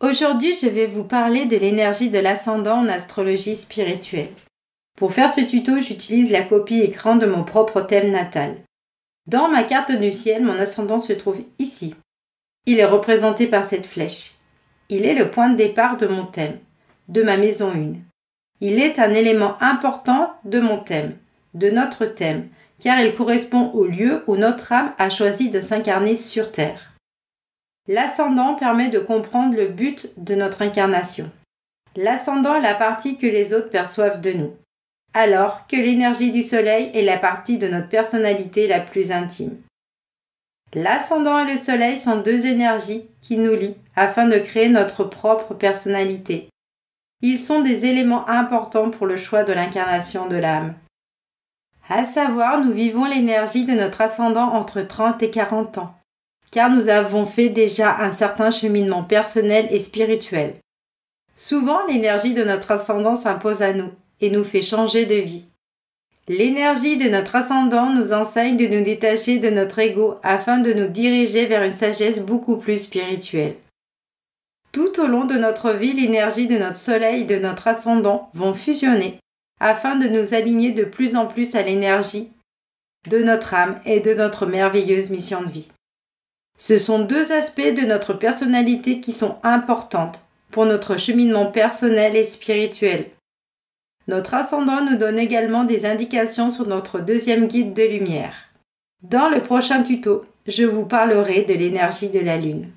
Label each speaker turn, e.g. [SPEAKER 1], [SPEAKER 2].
[SPEAKER 1] Aujourd'hui, je vais vous parler de l'énergie de l'ascendant en astrologie spirituelle. Pour faire ce tuto, j'utilise la copie écran de mon propre thème natal. Dans ma carte du ciel, mon ascendant se trouve ici. Il est représenté par cette flèche. Il est le point de départ de mon thème, de ma maison 1. Il est un élément important de mon thème, de notre thème, car il correspond au lieu où notre âme a choisi de s'incarner sur Terre. L'ascendant permet de comprendre le but de notre incarnation. L'ascendant est la partie que les autres perçoivent de nous, alors que l'énergie du soleil est la partie de notre personnalité la plus intime. L'ascendant et le soleil sont deux énergies qui nous lient afin de créer notre propre personnalité. Ils sont des éléments importants pour le choix de l'incarnation de l'âme. À savoir, nous vivons l'énergie de notre ascendant entre 30 et 40 ans, car nous avons fait déjà un certain cheminement personnel et spirituel. Souvent, l'énergie de notre ascendant s'impose à nous et nous fait changer de vie. L'énergie de notre ascendant nous enseigne de nous détacher de notre ego afin de nous diriger vers une sagesse beaucoup plus spirituelle. Tout au long de notre vie, l'énergie de notre soleil et de notre ascendant vont fusionner afin de nous aligner de plus en plus à l'énergie de notre âme et de notre merveilleuse mission de vie. Ce sont deux aspects de notre personnalité qui sont importantes pour notre cheminement personnel et spirituel. Notre ascendant nous donne également des indications sur notre deuxième guide de lumière. Dans le prochain tuto, je vous parlerai de l'énergie de la Lune.